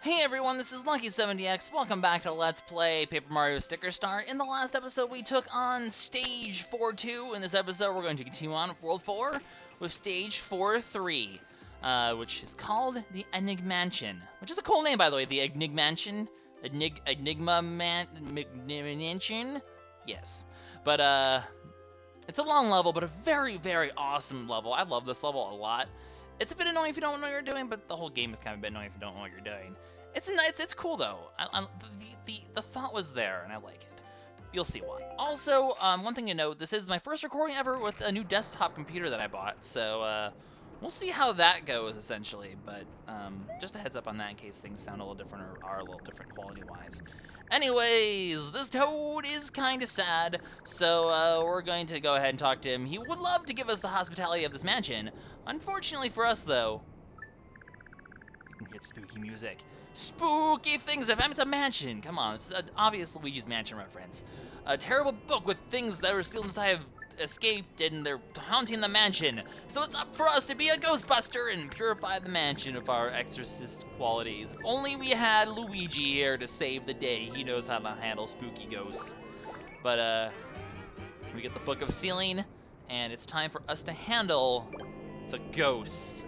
Hey everyone, this is LuckySevenDX. Welcome back to Let's Play Paper Mario Sticker Star. In the last episode, we took on Stage 4-2. In this episode, we're going to continue on with World 4 with Stage 4-3, which is called the Enigmansion, which is a cool name, by the way. The Enigmansion? Enigmansion? Yes. But, it's a long level, but a very, very awesome level. I love this level a lot. It's a bit annoying if you don't know what you're doing, but the whole game is kind of a bit annoying if you don't know what you're doing. It's nice. It's cool though. The thought was there, and I like it. You'll see why. Also, one thing to note: this is my first recording ever with a new desktop computer that I bought, so we'll see how that goes essentially. But just a heads up on that in case things sound a little different or are a little different quality-wise. Anyways, this Toad is kind of sad, so we're going to go ahead and talk to him. He would love to give us the hospitality of this mansion. Unfortunately for us, though, you can get spooky music. Spooky things if it's a mansion. Come on, this is an obvious Luigi's Mansion reference. A terrible book with things that are still inside have escaped and they're haunting the mansion. So it's up for us to be a Ghostbuster and purify the mansion of our exorcist qualities. If only we had Luigi here to save the day. He knows how to handle spooky ghosts. But we get the Book of Sealing, and it's time for us to handle the ghosts.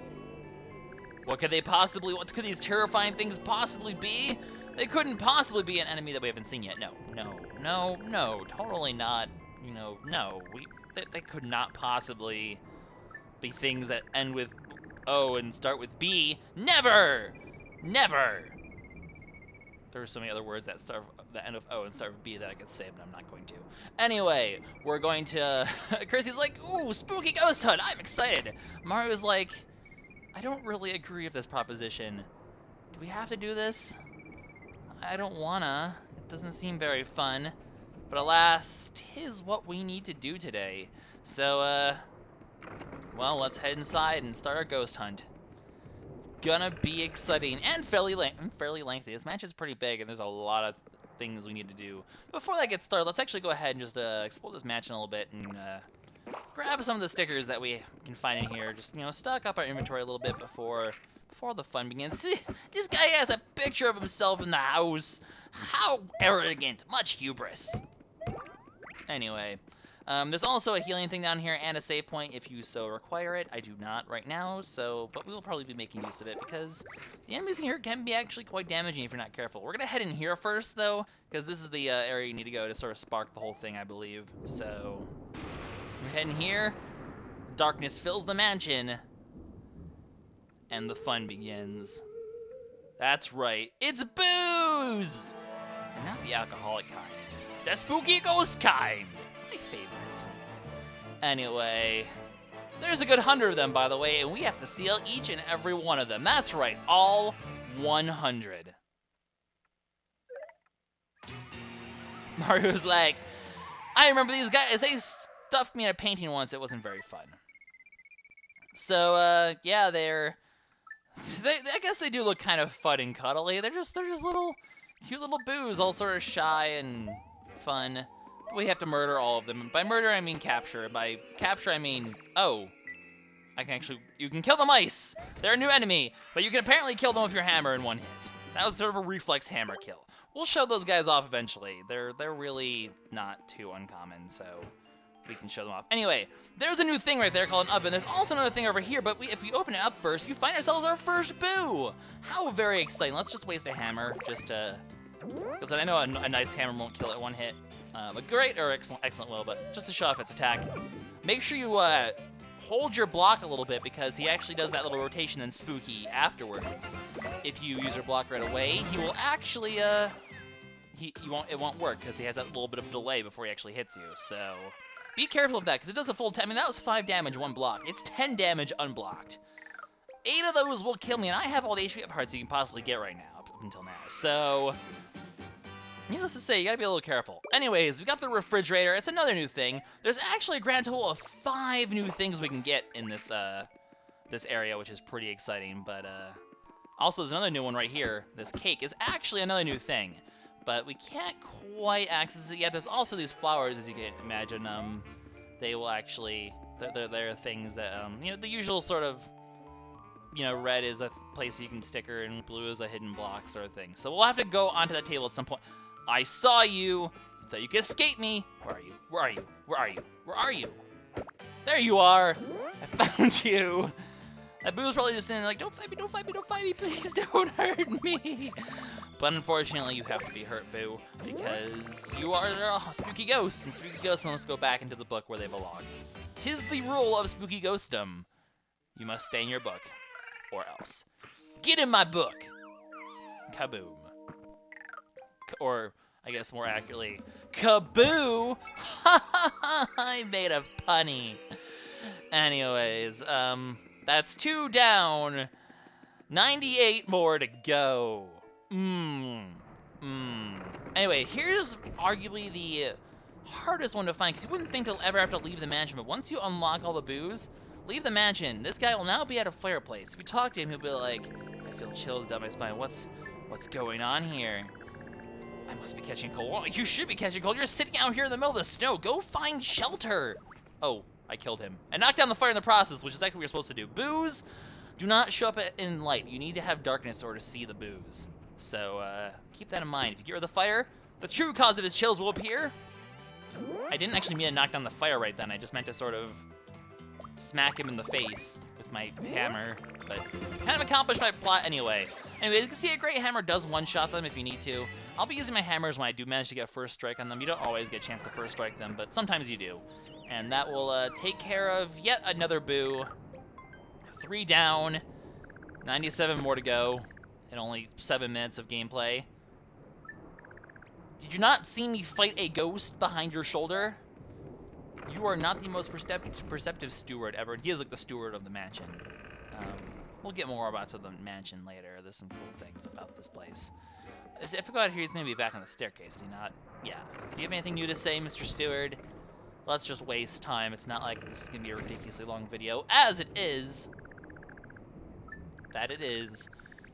What could these terrifying things possibly be? They couldn't possibly be an enemy that we haven't seen yet. No, totally not. You know, no, they could not possibly be things that end with O and start with B. Never! There are so many other words that end with O and start with B that I could say, but I'm not going to. Anyway, we're going to... Kersti's like, ooh, spooky ghost hunt, I'm excited. Mario's like, I don't really agree with this proposition. Do we have to do this? I don't wanna. It doesn't seem very fun. But alas, 'tis what we need to do today. So, well, let's head inside and start our ghost hunt. It's gonna be exciting and fairly lengthy. This match is pretty big, and there's a lot of things we need to do. Before that gets started, let's actually go ahead and just explore this match in a little bit and grab some of the stickers that we can find in here. Just, you know, stock up our inventory a little bit before the fun begins. See, this guy has a picture of himself in the house. How arrogant! Much hubris. Anyway, there's also a healing thing down here and a save point if you so require it. I do not right now, but we will probably be making use of it because the enemies in here can be actually quite damaging if you're not careful. We're gonna head in here first though, because this is the area you need to go to sort of spark the whole thing, I believe. So we're heading here. Darkness fills the mansion, and the fun begins. That's right, it's booze, and not the alcoholic kind. The spooky ghost kind! My favorite. Anyway, there's a good 100 of them, by the way, and we have to seal each and every one of them. That's right, all 100. Mario's like, I remember these guys, they stuffed me in a painting once, it wasn't very fun. So, yeah, I guess they do look kind of fun and cuddly. They're just little, cute little boos, all sort of shy and fun. We have to murder all of them. By murder, I mean capture. By capture, I mean, oh, you can kill the mice. They're a new enemy, but you can apparently kill them with your hammer in one hit. That was sort of a reflex hammer kill. We'll show those guys off eventually. They're really not too uncommon, so we can show them off. Anyway, there's a new thing right there called an oven. There's also another thing over here, but if we open it up first, you find ourselves our first boo. How very exciting. Let's just waste a hammer just to... because I know a nice hammer won't kill it one hit. A great or excellent will, but just to show off its attack. Make sure you hold your block a little bit because he actually does that little rotation and spooky afterwards. If you use your block right away, he will actually it won't work because he has that little bit of delay before he actually hits you. So be careful of that because it does a full 10. I mean, that was 5 damage one block. It's 10 damage unblocked. 8 of those will kill me, and I have all the HP up parts you can possibly get right now up until now. So needless to say, you gotta be a little careful. Anyways, we got the refrigerator. It's another new thing. There's actually a grand total of 5 new things we can get in this this area, which is pretty exciting. But also, there's another new one right here. This cake is actually another new thing, but we can't quite access it yet. There's also these flowers, as you can imagine. They will actually, they're things that, you know, the usual sort of you know, red is a place you can sticker and blue is a hidden block sort of thing. So we'll have to go onto that table at some point. I saw you. Thought you could escape me. Where are you? Where are you? Where are you? Where are you? There you are. I found you. That Boo's probably just standing like, don't fight me, don't fight me, don't fight me, please don't hurt me. But unfortunately, you have to be hurt, Boo, because you are a spooky ghost, and spooky ghosts must go back into the book where they belong. 'Tis the rule of spooky ghostdom. You must stay in your book, or else. Get in my book! Kaboom. Or, I guess more accurately, kaboo! I made a punny. Anyways, that's 2 down, 98 more to go. Anyway, here's arguably the hardest one to find, because you wouldn't think you'll ever have to leave the mansion, but once you unlock all the Boos, leave the mansion. This guy will now be at a fireplace. If you talk to him, he'll be like, I feel chills down my spine. What's going on here? I must be catching cold. Well, you should be catching cold. You're sitting out here in the middle of the snow. Go find shelter. Oh, I killed him. And knocked down the fire in the process, which is exactly what you're supposed to do. Boos do not show up in light. You need to have darkness in order to see the Boos. So, keep that in mind. If you get rid of the fire, the true cause of his chills will appear. I didn't actually mean to knock down the fire right then. I just meant to sort of smack him in the face with my hammer. But kind of accomplished my plot anyway. Anyways, you can see a great hammer does one-shot them if you need to. I'll be using my hammers when I do manage to get a first strike on them. You don't always get a chance to first strike them, but sometimes you do. And that will take care of yet another Boo. 3 down, 97 more to go, and only 7 minutes of gameplay. Did you not see me fight a ghost behind your shoulder? You are not the most perceptive steward ever. He is like the steward of the mansion. We'll get more about the mansion later. There's some cool things about this place. If we go out here, he's going to be back on the staircase, is he not? Yeah. Do you have anything new to say, Mr. Steward? Let's just waste time. It's not like this is going to be a ridiculously long video, as it is. That it is.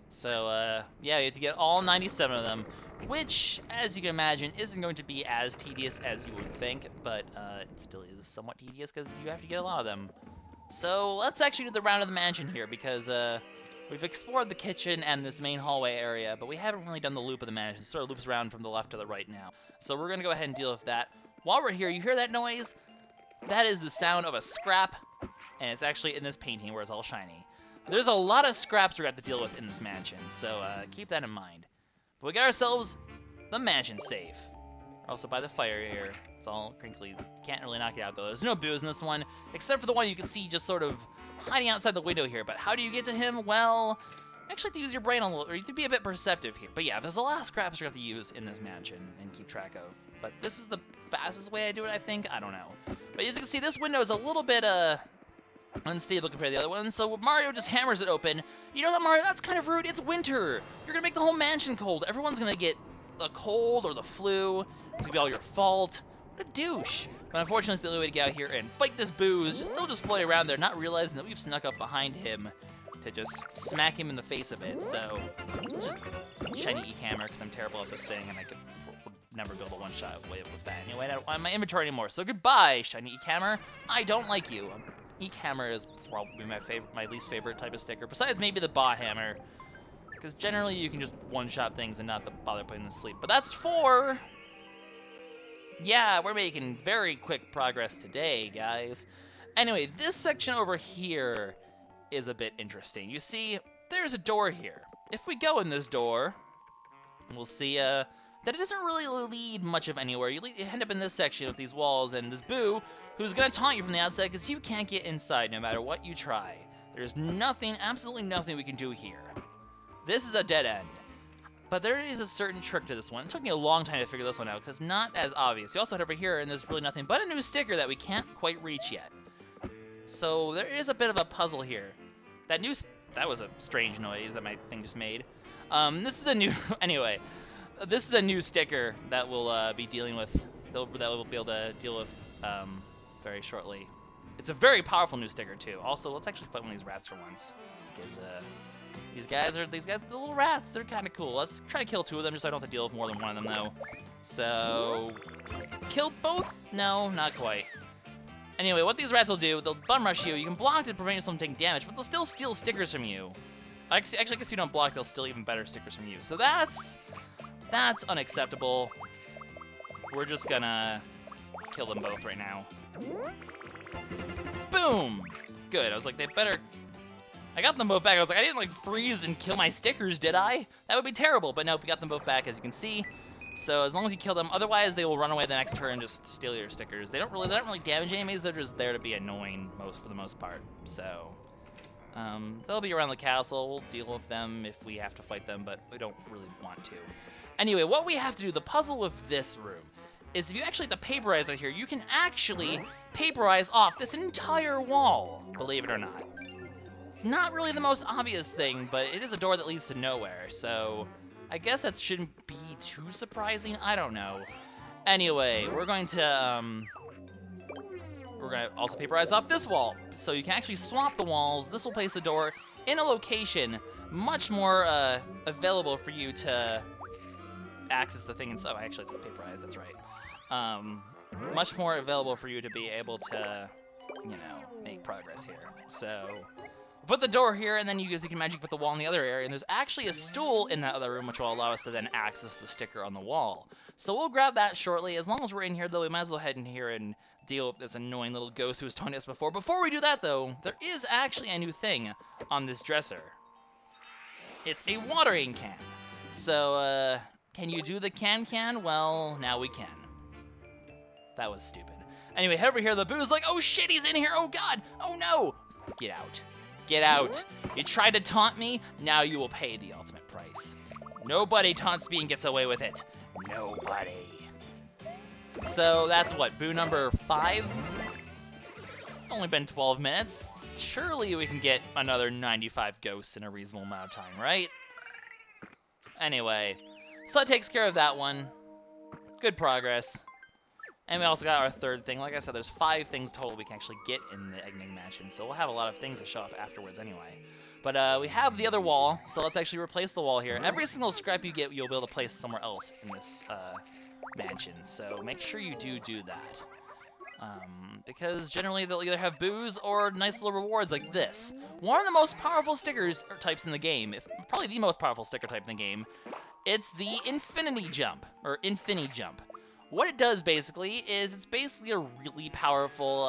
So, yeah, you have to get all 97 of them, which, as you can imagine, isn't going to be as tedious as you would think, but it still is somewhat tedious because you have to get a lot of them. So, let's actually do the round of the mansion here, because we've explored the kitchen and this main hallway area, but we haven't really done the loop of the mansion. It sort of loops around from the left to the right now. So we're going to go ahead and deal with that. While we're here, you hear that noise? That is the sound of a scrap, and it's actually in this painting where it's all shiny. There's a lot of scraps we have to deal with in this mansion, so keep that in mind. But we got ourselves the mansion safe. Also by the fire here. It's all crinkly. Can't really knock it out though. There's no Boos in this one, except for the one you can see just sort of hiding outside the window here. But how do you get to him? Well, you actually have to use your brain a little, or you have to be a bit perceptive here. But yeah, there's a lot of scraps you have to use in this mansion and keep track of. But this is the fastest way I do it, I think. I don't know. But as you can see, this window is a little bit unstable compared to the other ones, so Mario just hammers it open. You know what, Mario? That's kind of rude. It's winter. You're gonna make the whole mansion cold. Everyone's gonna get a cold or the flu. It's gonna be all your fault. What a douche. But unfortunately, it's the only way to get out here and fight this Boos. Still just floating around there, not realizing that we've snuck up behind him to just smack him in the face of it. So, let's just shiny E-hammer, because I'm terrible at this thing, and I could never build a one-shot with that. Anyway, I don't want my inventory anymore. So goodbye, shiny E-hammer. I don't like you. E-hammer is probably my least favorite type of sticker, besides maybe the Ba Hammer, because generally you can just one-shot things and not bother putting them to sleep. But that's 4. Yeah, we're making very quick progress today, guys. Anyway, this section over here is a bit interesting. You see, there's a door here. If we go in this door, we'll see that it doesn't really lead much of anywhere. You end up in this section with these walls and this Boo, who's going to taunt you from the outside because you can't get inside no matter what you try. There's nothing, absolutely nothing we can do here. This is a dead end. But there is a certain trick to this one. It took me a long time to figure this one out because it's not as obvious. You also head over here and there's really nothing but a new sticker that we can't quite reach yet. So there is a bit of a puzzle here. That was a strange noise that my thing just made. This is a new, anyway, this is a new sticker that we'll be dealing with, that we'll be able to deal with very shortly. It's a very powerful new sticker too. Also, let's actually fight one of these rats for once, because these guys, the little rats, they're kind of cool. Let's try to kill 2 of them just so I don't have to deal with more than one of them though. So, kill both? No, not quite. Anyway, what these rats will do, they'll bum rush you. You can block to prevent yourself from taking damage, but they'll still steal stickers from you. Actually, I guess you don't block, they'll steal even better stickers from you. So that's unacceptable. We're just gonna kill them both right now. Boom! Good. I was like, they better... I got them both back. I was like, I didn't like freeze and kill my stickers, did I? That would be terrible. But nope, we got them both back, as you can see. So as long as you kill them, otherwise they will run away the next turn and just steal your stickers. They don't really damage enemies. They're just there to be annoying for the most part. So they'll be around the castle. We'll deal with them if we have to fight them, but we don't really want to. Anyway, what we have to do, the puzzle with this room, is if you actually have to paperize it here, you can actually paperize off this entire wall, believe it or not. Not really the most obvious thing, but it is a door that leads to nowhere, so I guess that shouldn't be too surprising. I don't know. Anyway, we're going to also paperize off this wall, so you can actually swap the walls. This will place the door in a location much more available for you to access the thing and stuff. I actually have to paperize, that's right. Much more available for you to be able to, you know, make progress here. So put the door here, and then you can magic put the wall in the other area, and there's actually a stool in that other room, which will allow us to then access the sticker on the wall. So we'll grab that shortly. As long as we're in here, though, we might as well head in here and deal with this annoying little ghost who was taunting us before. Before we do that, though, there is actually a new thing on this dresser. It's a watering can. So, can you do the can? Well, now we can. That was stupid. Anyway, head over here. The boo's like, oh shit, he's in here. Oh god. Oh no. Get out. Get out. You tried to taunt me, now you will pay the ultimate price. Nobody taunts me and gets away with it. Nobody. So that's what, boo number 5? It's only been 12 minutes. Surely we can get another 95 ghosts in a reasonable amount of time, right? Anyway, so that takes care of that one. Good progress. And we also got our third thing. Like I said, there's 5 things total we can actually get in the Enigmansion, so we'll have a lot of things to show off afterwards anyway. But we have the other wall, so let's actually replace the wall here. Every single scrap you get, you'll be able to place somewhere else in this mansion, so make sure you do that. Because generally they'll either have boos or nice little rewards like this. One of the most powerful stickers or types in the game, probably the most powerful sticker type in the game, it's the Infinity Jump, or Infini Jump. What it does, basically, is it's basically a really powerful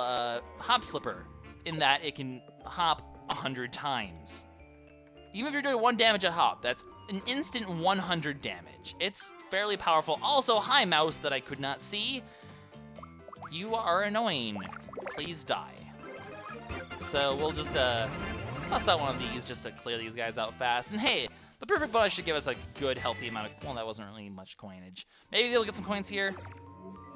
hop slipper, in that it can hop 100 times. Even if you're doing 1 damage a hop, that's an instant 100 damage. It's fairly powerful. Also, hi, mouse that I could not see. You are annoying. Please die. So we'll just bust out one of these just to clear these guys out fast. And hey, the perfect bonus should give us a good, healthy amount of... Well, that wasn't really much coinage. Maybe we'll get some coins here.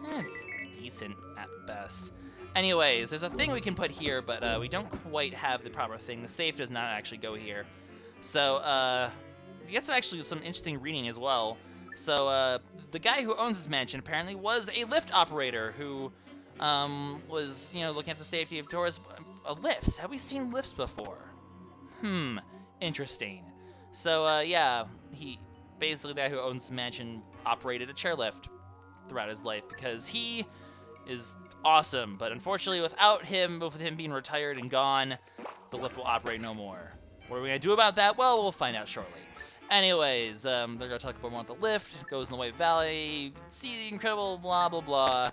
It's decent at best. Anyways, there's a thing we can put here, but we don't quite have the proper thing. The safe does not actually go here. So, we get some interesting reading as well. So, the guy who owns this mansion apparently was a lift operator who was, you know, looking at the safety of tourists. Lifts. Have we seen lifts before? Interesting. So, yeah, he basically, the guy who owns the mansion operated a chairlift throughout his life because he is awesome. But unfortunately, with him being retired and gone, the lift will operate no more. What are we going to do about that? Well, we'll find out shortly. Anyways, they're going to talk about more about the lift. It goes in the White Valley. See the incredible blah, blah, blah.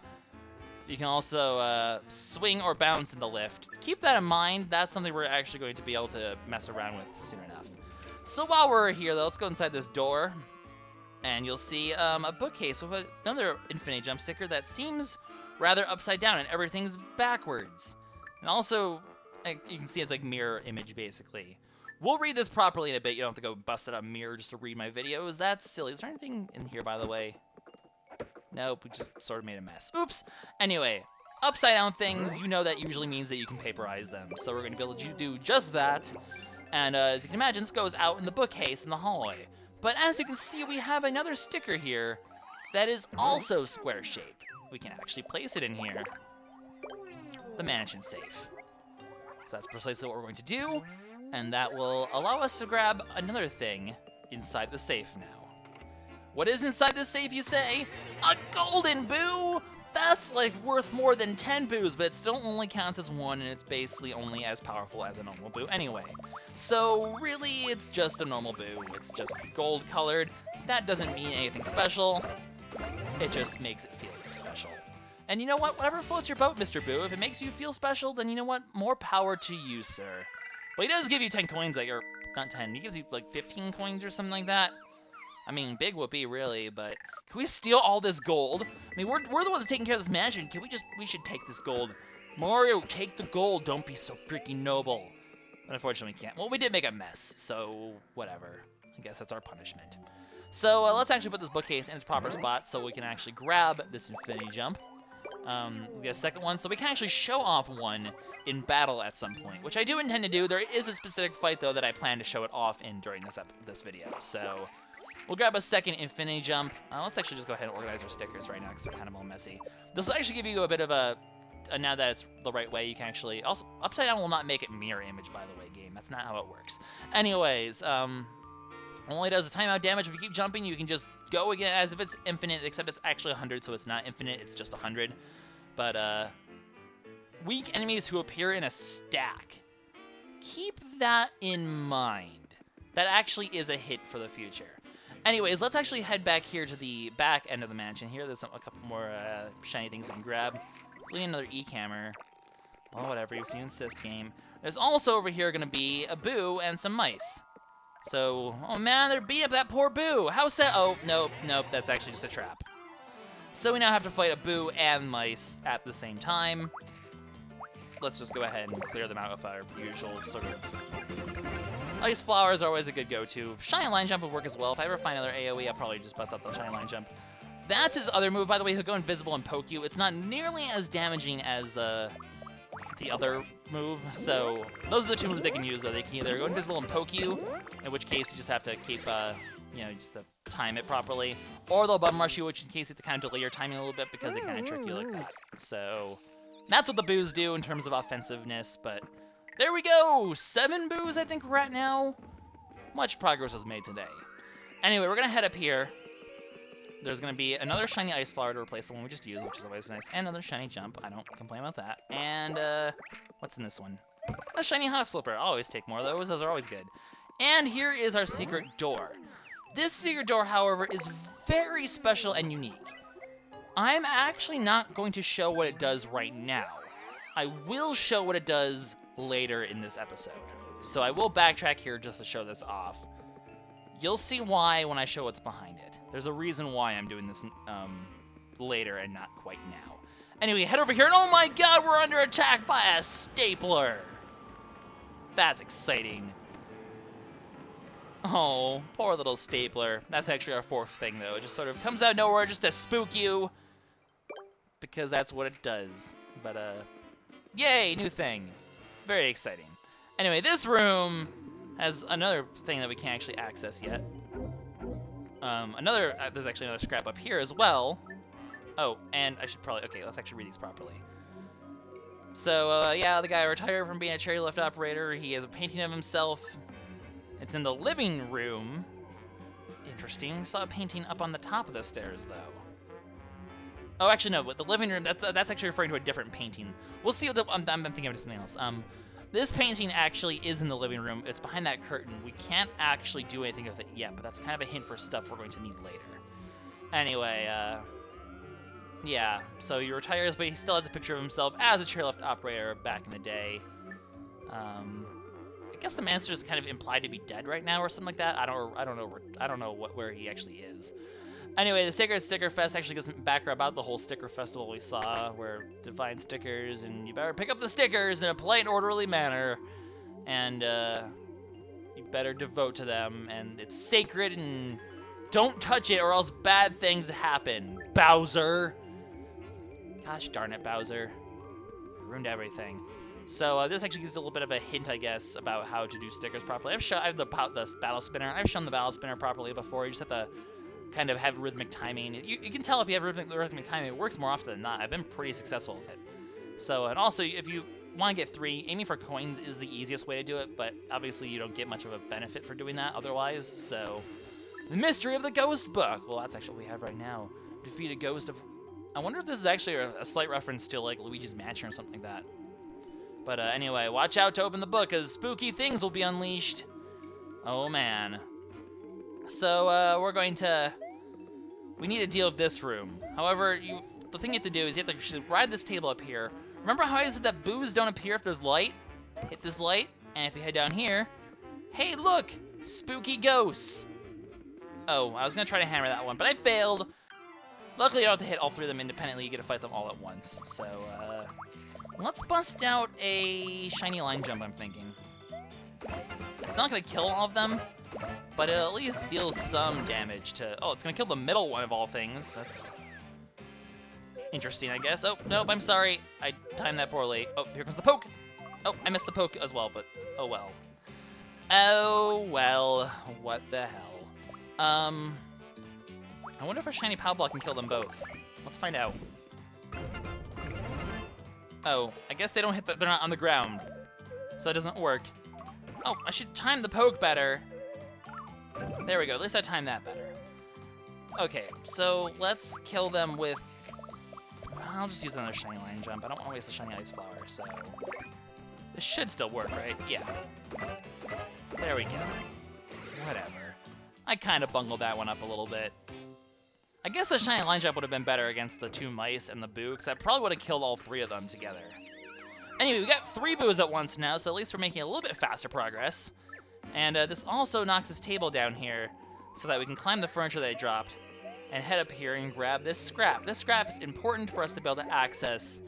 You can also swing or bounce in the lift. Keep that in mind. That's something we're actually going to be able to mess around with soon enough. So while we're here, though, let's go inside this door. And you'll see a bookcase with another Infinity Jump sticker that seems rather upside down, and everything's backwards. And also, you can see it's like mirror image, basically. We'll read this properly in a bit. You don't have to go bust out a mirror just to read my videos. That's silly. Is there anything in here, by the way? Nope, we just sort of made a mess. Oops! Anyway, upside down things, you know that usually means that you can paperize them. So we're going to be able to do just that. And as you can imagine, this goes out in the bookcase in the hallway. But as you can see, we have another sticker here that is also square-shaped. We can actually place it in here. The mansion safe. So that's precisely what we're going to do. And that will allow us to grab another thing inside the safe now. What is inside the safe, you say? A golden boo! that's like worth more than 10 boos, but it still only counts as 1, and it's basically only as powerful as a normal boo anyway. So really, it's just a normal boo. It's just gold colored. That doesn't mean anything special. It just makes it feel special. And you know what? Whatever floats your boat, Mr. Boo. If it makes you feel special, then you know what? More power to you, sir. But he does give you 10 coins, like, or not 10. He gives you like 15 coins or something like that. I mean, big whoopee, really, but can we steal all this gold? I mean, we're the ones taking care of this mansion. We should take this gold. Mario, take the gold. Don't be so freaking noble. But unfortunately, we can't. Well, we did make a mess, so whatever. I guess that's our punishment. So let's actually put this bookcase in its proper spot so we can actually grab this infinity jump. We get a second one, so we can actually show off one in battle at some point, which I do intend to do. There is a specific fight, though, that I plan to show it off in during this video, so we'll grab a second infinity jump. Let's actually just go ahead and organize our stickers right now because they're kind of all messy. This will actually give you a bit of a now that it's the right way, you can actually... Also, upside down will not make it mirror image, by the way, game. That's not how it works. Anyways, only does the timeout damage. If you keep jumping, you can just go again as if it's infinite, except it's actually 100, so it's not infinite, it's just 100. But, weak enemies who appear in a stack. Keep that in mind. That actually is a hit for the future. Anyways, let's actually head back here to the back end of the mansion here. There's a couple more shiny things we can grab. Hopefully another E-camera. Well, whatever, if you insist, game. There's also over here going to be a boo and some mice. So, oh man, they're beat up that poor boo. How sad? Oh, nope, that's actually just a trap. So we now have to fight a boo and mice at the same time. Let's just go ahead and clear them out with our usual sort of... Ice flowers are always a good go-to. Shiny line jump would work as well. If I ever find another AoE, I'll probably just bust out the shiny line jump. That's his other move, by the way. He'll go invisible and poke you. It's not nearly as damaging as the other move. So those are the two moves they can use, though. They can either go invisible and poke you, in which case you just have to keep, you know, just to time it properly, or they'll bum rush you, which in case you have to kind of delay your timing a little bit because they kind of trick you like that. So that's what the boos do in terms of offensiveness, but there we go! 7 boos, I think we're at now. Much progress was made today. Anyway, we're going to head up here. There's going to be another shiny ice flower to replace the one we just used, which is always nice. And another shiny jump. I don't complain about that. And, what's in this one? A shiny hop slipper. I'll always take more of those. Those are always good. And here is our secret door. This secret door, however, is very special and unique. I'm actually not going to show what it does right now. I will show what it does later in this episode. So I will backtrack here just to show this off. You'll see why when I show what's behind it. There's a reason why I'm doing this later and not quite now. Anyway, head over here, and oh my god, we're under attack by a stapler! That's exciting. Oh, poor little stapler. That's actually our fourth thing, though. It just sort of comes out of nowhere just to spook you. Because that's what it does. But, yay, new thing. Very exciting. Anyway, this room has another thing that we can't actually access yet. There's actually another scrap up here as well. Oh, and I should probably, okay, let's actually read these properly. So, yeah, the guy retired from being a chairlift operator. He has a painting of himself. It's in the living room. Interesting. We saw a painting up on the top of the stairs, though. Oh, actually, no, but the living room, that's actually referring to a different painting. We'll see what I'm thinking of something else. This painting actually is in the living room. It's behind that curtain. We can't actually do anything with it yet, but that's kind of a hint for stuff we're going to need later. Anyway, yeah, so he retires, but he still has a picture of himself as a chairlift operator back in the day. I guess the master is kind of implied to be dead right now or something like that. I don't know where he actually is. Anyway, the Sacred Sticker Fest actually gives some background about the whole sticker festival we saw, where to find stickers, and you better pick up the stickers in a polite and orderly manner, and you better devote to them, and it's sacred, and don't touch it or else bad things happen. Bowser! Gosh darn it, Bowser. You ruined everything. So this actually gives a little bit of a hint, I guess, about how to do stickers properly. I have the battle spinner. I've shown the battle spinner properly before. You just have to kind of have rhythmic timing. You can tell if you have rhythmic timing. It works more often than not. I've been pretty successful with it. So, and also, if you want to get 3, aiming for coins is the easiest way to do it, but obviously you don't get much of a benefit for doing that otherwise. So, the mystery of the ghost book. Well, that's actually what we have right now. Defeat a ghost of I wonder if this is actually a slight reference to like Luigi's Mansion or something like that. But anyway, watch out to open the book, as spooky things will be unleashed. Oh man. So we're going to. We need to deal with this room. However, the thing you have to do is you have to ride this table up here. Remember how I said that boos don't appear if there's light? Hit this light, and if you head down here, hey look, spooky ghosts. Oh, I was gonna try to hammer that one, but I failed. Luckily, you don't have to hit all three of them independently. You get to fight them all at once. So, let's bust out a shiny line jump, I'm thinking. It's not going to kill all of them, but it'll at least deal some damage to... Oh, it's going to kill the middle one of all things. That's interesting, I guess. Oh, nope, I'm sorry. I timed that poorly. Oh, here comes the poke. Oh, I missed the poke as well, but oh well. Oh, well, what the hell. I wonder if a shiny power block can kill them both. Let's find out. Oh, I guess they don't hit they're not on the ground, so it doesn't work. Oh, I should time the poke better. There we go, at least I timed that better. Okay, so let's kill them with... I'll just use another shiny line jump. I don't want to waste a shiny ice flower, so... This should still work, right? Yeah. There we go. Whatever. I kind of bungled that one up a little bit. I guess the shiny line jump would have been better against the two mice and the boo, because that probably would have killed all three of them together. Anyway, we got 3 boos at once now, so at least we're making a little bit faster progress. And this also knocks this table down here, so that we can climb the furniture that I dropped, and head up here and grab this scrap. This scrap is important for us to be able to access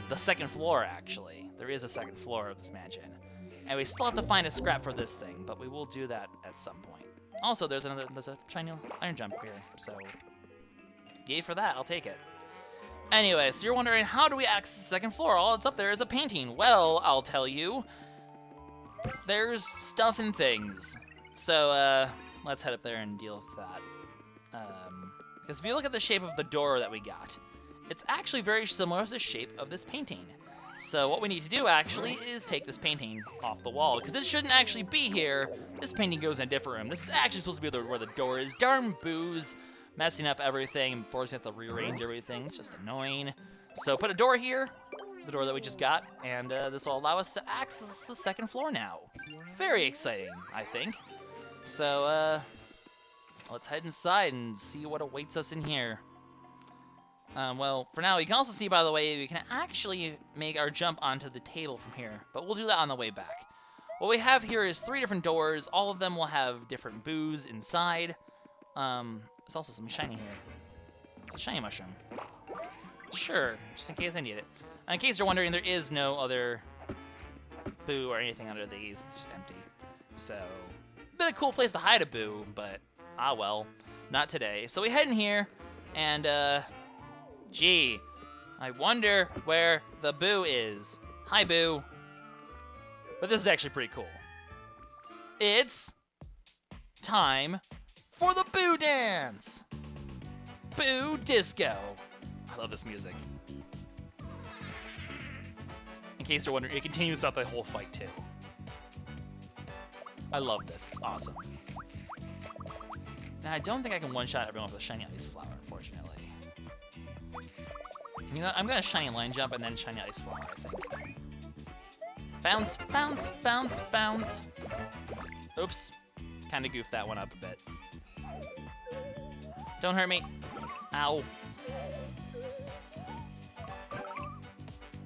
the second floor, actually. There is a second floor of this mansion. And we still have to find a scrap for this thing, but we will do that at some point. Also, there's a shiny iron jump here, so yay for that, I'll take it. Anyway, so you're wondering, how do we access the second floor? All that's up there is a painting. Well, I'll tell you. There's stuff and things. So, let's head up there and deal with that. Because if you look at the shape of the door that we got, it's actually very similar to the shape of this painting. So what we need to do, actually, is take this painting off the wall, because this shouldn't actually be here. This painting goes in a different room. This is actually supposed to be where the door is. Darn boos, messing up everything, forcing us to rearrange everything. It's just annoying. So put a door here, the door that we just got, and this will allow us to access the second floor now. Very exciting, I think. So, let's head inside and see what awaits us in here. Well, for now, you can also see, by the way, we can actually make our jump onto the table from here, but we'll do that on the way back. What we have here is 3 different doors. All of them will have different boos inside. There's also something shiny here. It's a shiny mushroom. Sure, just in case I need it. In case you're wondering, there is no other boo or anything under these. It's just empty. So, been a cool place to hide a boo, but ah well, not today. So we head in here, and gee, I wonder where the boo is. Hi, boo. But this is actually pretty cool. It's time for the boo dance! Boo disco. I love this music. In case you're wondering, it continues throughout the whole fight, too. I love this. It's awesome. Now, I don't think I can one-shot everyone with a shiny ice flower, unfortunately. You know, I'm gonna shiny line jump and then shiny ice flower, I think. Bounce, bounce, bounce, bounce. Oops. Kinda goofed that one up a bit. Don't hurt me. Ow.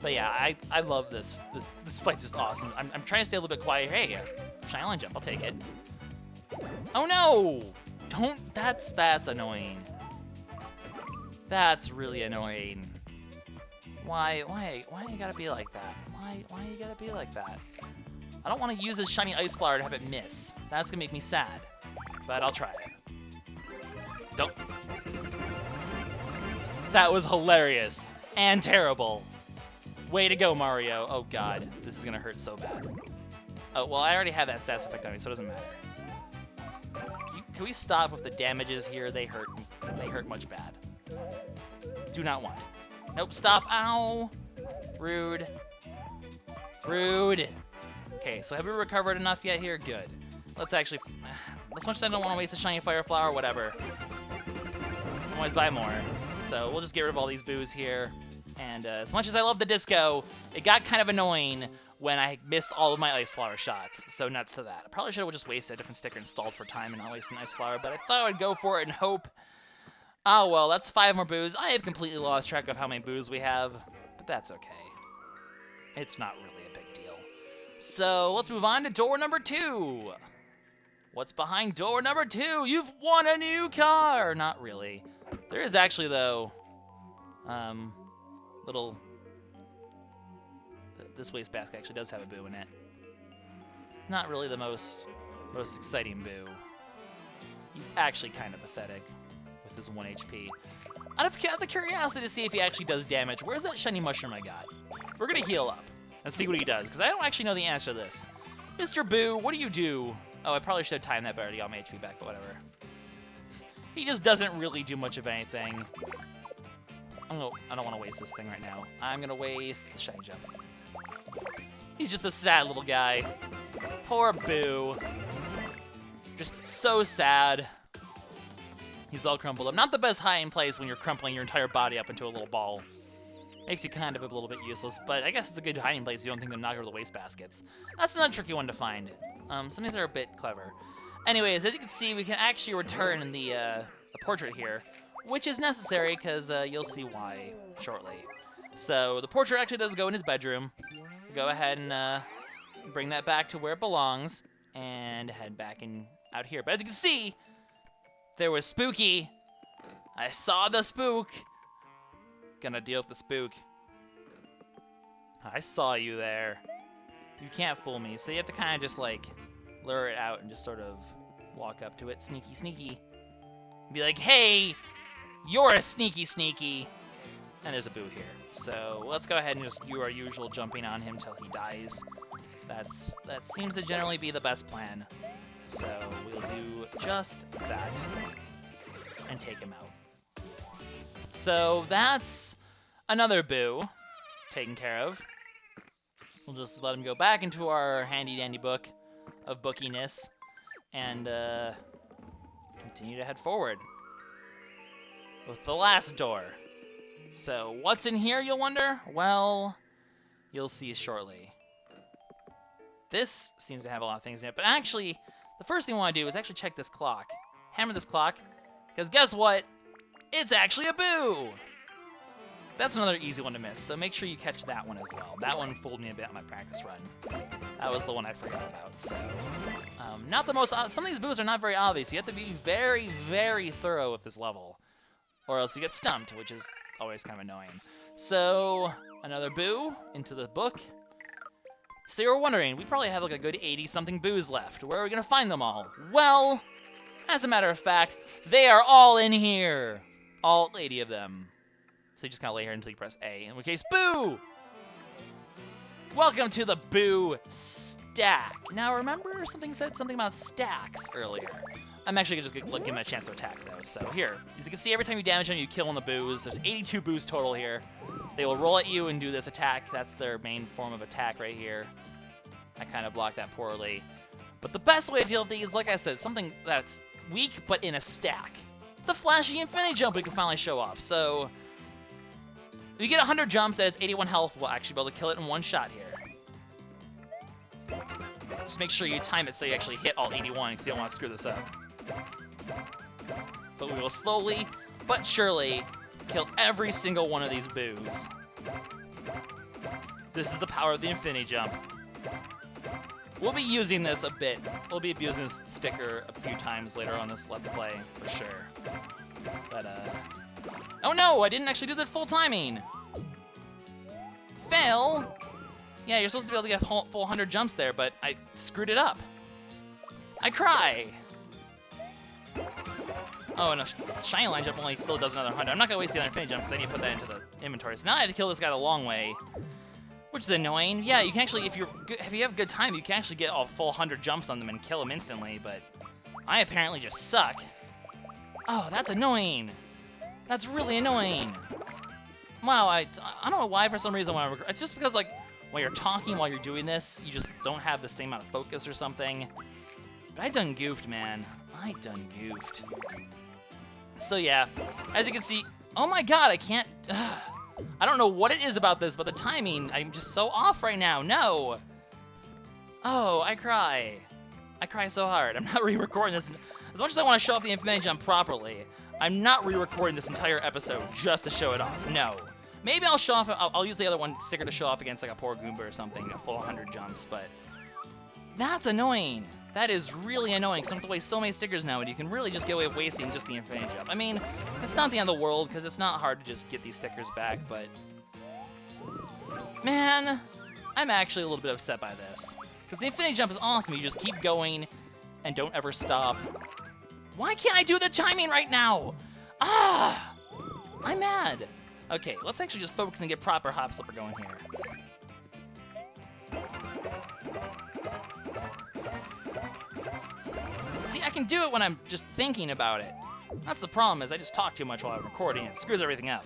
But yeah, I love this. This fight's just awesome. I'm trying to stay a little bit quiet. Hey, shiny line jump, I'll take it. Oh no! Don't, that's annoying. That's really annoying. Why you gotta be like that? Why you gotta be like that? I don't want to use this shiny ice flower to have it miss. That's gonna make me sad. But I'll try it. Don't. That was hilarious and terrible. Way to go, Mario. Oh god, this is gonna hurt so bad. Oh, well, I already have that status effect on me, so it doesn't matter. Can we stop with the damages here? They hurt much bad. Do not want. Nope, stop. Ow. Rude. Rude. Okay, so have we recovered enough yet here? Good. Let's actually... As much as I don't want to waste a shiny fire flower, whatever. I can always buy more. So we'll just get rid of all these boos here. And as much as I love the disco, it got kind of annoying when I missed all of my ice flower shots. So nuts to that. I probably should have just wasted a different sticker installed for time and not waste an ice flower, but I thought I would go for it and hope. Oh well, that's 5 more boos. I have completely lost track of how many boos we have, but that's okay. It's not really a big deal. So let's move on to door number 2. What's behind door number 2? You've won a new car! Not really. There is actually, though, little... This wastebasket actually does have a boo in it. It's not really the most exciting boo. He's actually kind of pathetic with his 1 HP. Out of the curiosity to see if he actually does damage, where's that shiny mushroom I got? We're gonna heal up and see what he does, because I don't actually know the answer to this. Mr. Boo, what do you do? Oh, I probably should have timed that better to get all my HP back, but whatever. He just doesn't really do much of anything. Oh, I don't want to waste this thing right now. I'm gonna waste the shiny jump. He's just a sad little guy. Poor Boo. Just so sad. He's all crumpled up. Not the best hiding place when you're crumpling your entire body up into a little ball. Makes you kind of a little bit useless, but I guess it's a good hiding place if you don't think to knock over the wastebaskets. That's another tricky one to find. Some of these are a bit clever. Anyways, as you can see, we can actually return the portrait here, which is necessary because you'll see why shortly. So the portrait actually does go in his bedroom. Go ahead and bring that back to where it belongs and head back out here. But as you can see, there was Spooky. I saw the spook. Gonna deal with the spook. I saw you there. You can't fool me. So you have to kind of just like lure it out and just sort of walk up to it, sneaky, sneaky. Be like, hey, you're a sneaky, sneaky. And there's a boo here. So let's go ahead and just do our usual jumping on him till he dies. That seems to generally be the best plan. So we'll do just that and take him out. So that's another boo taken care of. We'll just let him go back into our handy-dandy book of bookiness and continue to head forward with the last door. So what's in here, you'll wonder? Well, you'll see shortly. This seems to have a lot of things in it, but actually, the first thing I want to do is actually check this clock. Hammer this clock, because guess what? It's actually a boo! That's another easy one to miss, so make sure you catch that one as well. That one fooled me a bit on my practice run. That was the one I forgot about, so... not the most... Some of these boos are not very obvious. You have to be very, very thorough with this level, or else you get stumped, which is always kind of annoying. So, another boo into the book. So you're wondering, we probably have like a good 80-something boos left. Where are we going to find them all? Well, as a matter of fact, they are all in here. All 80 of them. So you just kind of lay here until you press A. In which case, boo! Welcome to the boo stack. Now remember something said something about stacks earlier. I'm actually just going to give him a chance to attack those. So here, as you can see, every time you damage them, you kill one of the boos. There's 82 boos total here. They will roll at you and do this attack. That's their main form of attack right here. I kind of blocked that poorly. But the best way to deal with these, like I said, something that's weak but in a stack. The flashy infinity jump we can finally show off. So, if you get 100 jumps, that is 81 health. We'll actually be able to kill it in one shot here. Just make sure you time it so you actually hit all 81 because you don't want to screw this up. But we will slowly but surely kill every single one of these boos. This is the power of the infinity jump. We'll be using this a bit. We'll be abusing this sticker a few times later on this Let's Play, for sure. But, oh no! I didn't actually do the full timing! Fail! Yeah, you're supposed to be able to get full 100 jumps there, but I screwed it up. I cry! Oh, and a shiny line jump only still does another 100. I'm not going to waste the other infinity jump because I need to put that into the inventory. So now I have to kill this guy the long way, which is annoying. Yeah, you can actually, if you have good time, you can actually get a full 100 jumps on them and kill them instantly, but I apparently just suck. Oh, that's annoying. That's really annoying. Wow, I don't know why for some reason it's just because like when you're talking while you're doing this, you just don't have the same amount of focus or something. But I done goofed, man. I done goofed. So yeah, as you can see, Oh my god, I can't... I don't know what it is about this, but the timing, I'm just so off right now. No! Oh, I cry. I cry so hard. I'm not re-recording this. As much as I want to show off the infinite jump properly, I'm not re-recording this entire episode just to show it off. No. Maybe I'll show off... I'll use the other one sticker to show off against like a poor Goomba or something, a full 100 jumps, but... That's annoying. That is really annoying, because I have to waste so many stickers now, and you can really just get away with wasting just the infinite jump. I mean, it's not the end of the world, because it's not hard to just get these stickers back, but... Man, I'm actually a little bit upset by this. Because the infinite jump is awesome, you just keep going, and don't ever stop. Why can't I do the timing right now? Ah! I'm mad. Okay, let's actually just focus and get proper hop slipper going here. See, I can do it when I'm just thinking about it. That's the problem, is I just talk too much while I'm recording. It screws everything up.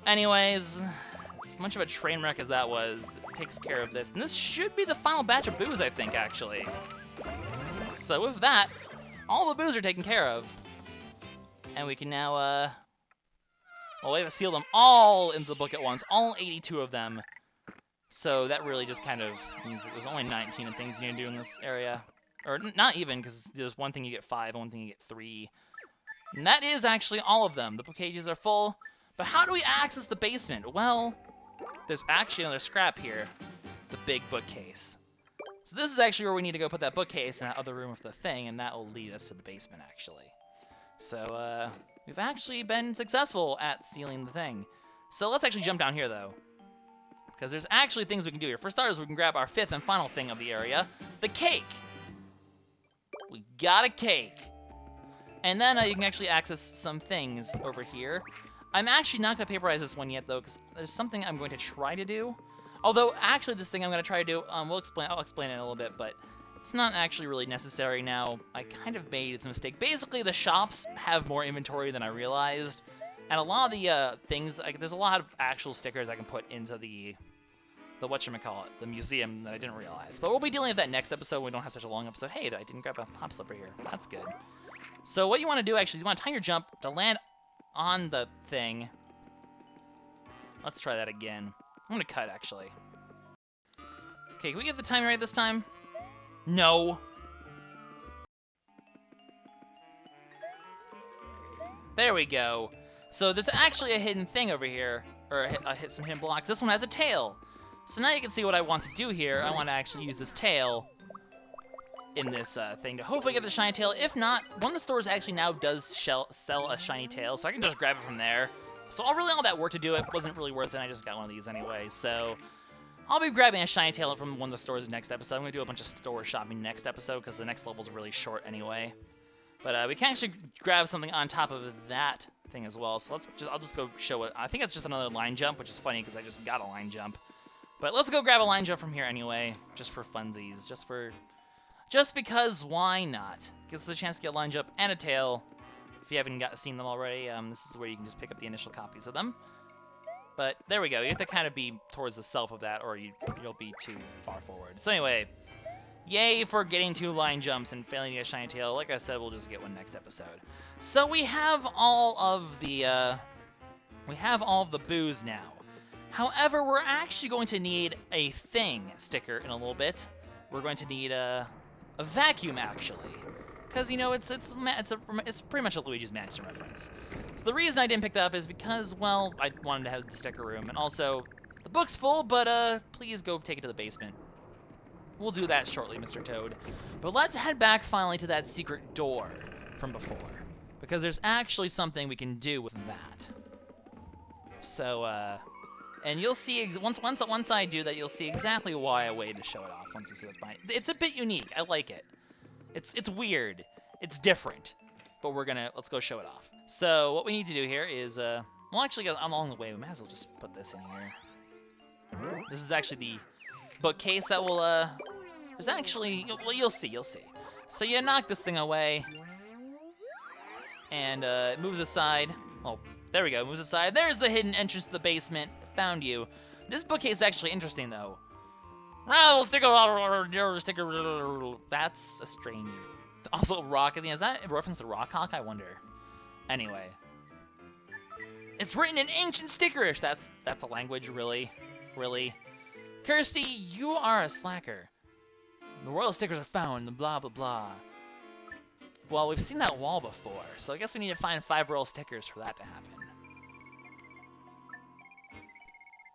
Anyways, as much of a train wreck as that was, it takes care of this. And this should be the final batch of boos, I think, actually. So with that, all the boos are taken care of. And we can now, well, we have to seal them all into the book at once, all 82 of them. So that really just kind of means that there's only 19 things you can do in this area. Or not even, because there's one thing you get 5, and one thing you get 3. And that is actually all of them. The book cages are full. But how do we access the basement? Well, there's actually another scrap here. The big bookcase. So this is actually where we need to go put that bookcase in that other room with the thing, and that will lead us to the basement, actually. So, we've actually been successful at sealing the thing. So let's actually jump down here, though. Because there's actually things we can do here. For starters, we can grab our 5th and final thing of the area, the cake. We got a cake. And then you can actually access some things over here. I'm actually not going to paperize this one yet, though, because there's something I'm going to try to do. Although, actually, this thing I'm going to try to do, I'll explain it in a little bit, but it's not actually really necessary now. I kind of made some mistake. Basically, the shops have more inventory than I realized. And a lot of the things, like, there's a lot of actual stickers I can put into the whatchamacallit, the museum that I didn't realize. But we'll be dealing with that next episode when we don't have such a long episode. Hey, I didn't grab a hop slipper here. That's good. So what you want to do, actually, is you want to time your jump to land on the thing. Let's try that again. I'm going to cut, actually. Okay, can we get the timing right this time? No. There we go. So there's actually a hidden thing over here, or some hidden blocks. This one has a tail. So now you can see what I want to do here. I want to actually use this tail in this thing to hopefully get the shiny tail. If not, one of the stores actually now does sell a shiny tail, so I can just grab it from there. So all that work to do it wasn't really worth it. I just got one of these anyway. So I'll be grabbing a shiny tail from one of the stores next episode. I'm going to do a bunch of store shopping next episode because the next level's really short anyway. But we can actually grab something on top of that thing as well. So I'll just go show it. I think it's just another line jump, which is funny because I just got a line jump. But let's go grab a line jump from here anyway, just for funsies, just because why not? Gives us a chance to get a line jump and a tail. If you haven't seen them already, this is where you can just pick up the initial copies of them. But there we go. You have to kind of be towards the self of that, or you'll be too far forward. So anyway, yay for getting 2 line jumps and failing to get a shiny tail. Like I said, we'll just get one next episode. So we have all of the boos now. However, we're actually going to need a thing sticker in a little bit. We're going to need a vacuum, actually, because you know it's pretty much a Luigi's Mansion reference. So the reason I didn't pick that up is because, well, I wanted to have the sticker room, and also the book's full. But please go take it to the basement. We'll do that shortly, Mr. Toad. But let's head back finally to that secret door from before, because there's actually something we can do with that. So and you'll see once I do that, you'll see exactly why I waited to show it off. Once you see what's behind it, it's a bit unique. I like it. It's weird. It's different. But let's go show it off. So what we need to do here is well, actually, along the way, we might as well just put this in here. This is actually the bookcase that will there's actually, well, you'll see. So you knock this thing away, and it moves aside. Oh, there we go. It moves aside. There's the hidden entrance to the basement. Found you. This bookcase is actually interesting, though. Oh, sticker. That's a strange. Also, rock. Is that a reference to Rock Hawk? I wonder. Anyway, It's written in ancient stickerish. That's a language, really? Really? Kersti, you are a slacker. The royal stickers are found, blah, blah, blah. Well, we've seen that wall before, so I guess we need to find 5 royal stickers for that to happen.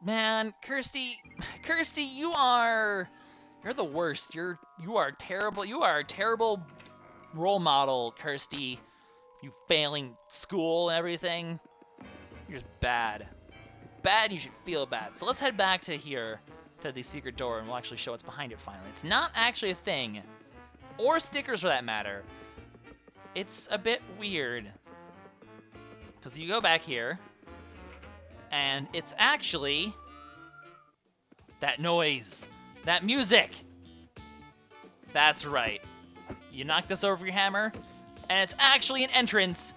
Man, Kersti, you're the worst. You are terrible. You are a terrible role model, Kersti. You failing school and everything. You're just bad. Bad, and you should feel bad. So let's head back to here, to the secret door, and we'll actually show what's behind it finally. It's not actually a thing, or stickers for that matter. It's a bit weird, because you go back here, and it's actually that noise, that music. That's right. You knock this over your hammer, and it's actually an entrance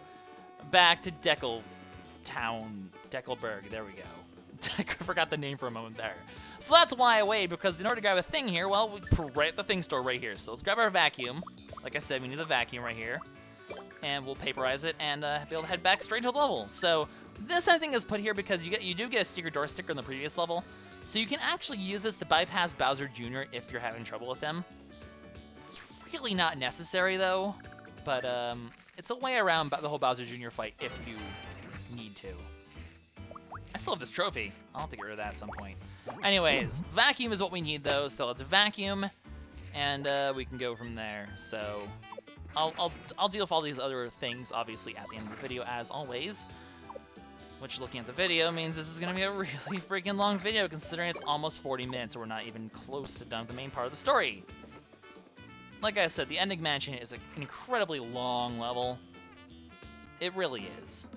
back to Deckelburg. There we go. I forgot the name for a moment there. So that's why I waited, because in order to grab a thing here, well, we put right at the thing store right here. So let's grab our vacuum. Like I said, we need the vacuum right here. And we'll vaporize it and be able to head back straight to the level. So this, I think, is put here because you do get a secret door sticker in the previous level. So you can actually use this to bypass Bowser Jr. if you're having trouble with him. It's really not necessary, though. But it's a way around the whole Bowser Jr. fight if you need to. I still have this trophy. I'll have to get rid of that at some point. Anyways, vacuum is what we need, though. So let's vacuum, and we can go from there. So I'll deal with all these other things, obviously, at the end of the video, as always. Which, looking at the video, means this is going to be a really freaking long video, considering it's almost 40 minutes, and we're not even close to done with the main part of the story. Like I said, the Enigmansion is an incredibly long level. It really is.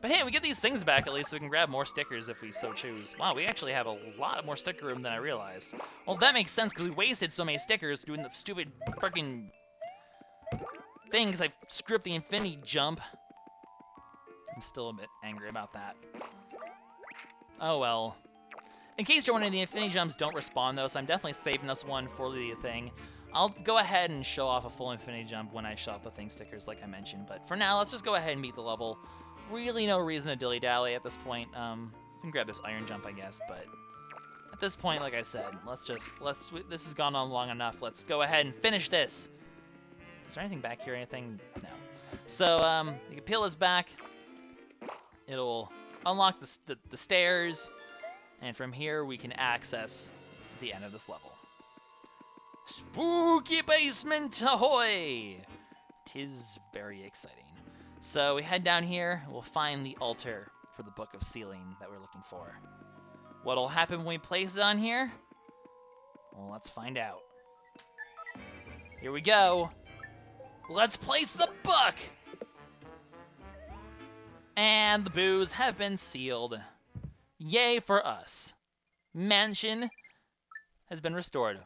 But hey, we get these things back at least, so we can grab more stickers if we so choose. Wow, we actually have a lot more sticker room than I realized. Well, that makes sense, because we wasted so many stickers doing the stupid freaking thing, because I screwed up the infinity jump. I'm still a bit angry about that. Oh well. In case you're wondering, the infinity jumps don't respawn though, so I'm definitely saving this one for the thing. I'll go ahead and show off a full infinity jump when I show off the thing stickers like I mentioned, but for now, let's just go ahead and beat the level. Really no reason to dilly-dally at this point. You can grab this iron jump, I guess, but at this point, like I said, this has gone on long enough. Let's go ahead and finish this. Is there anything back here, anything? No. So, you can peel this back. It'll unlock the stairs, and from here we can access the end of this level. Spooky basement, ahoy! 'Tis very exciting. So we head down here, we'll find the altar for the Book of Sealing that we're looking for. What'll happen when we place it on here? Well, let's find out. Here we go. Let's place the book! And the boos have been sealed. Yay for us. Mansion has been restored.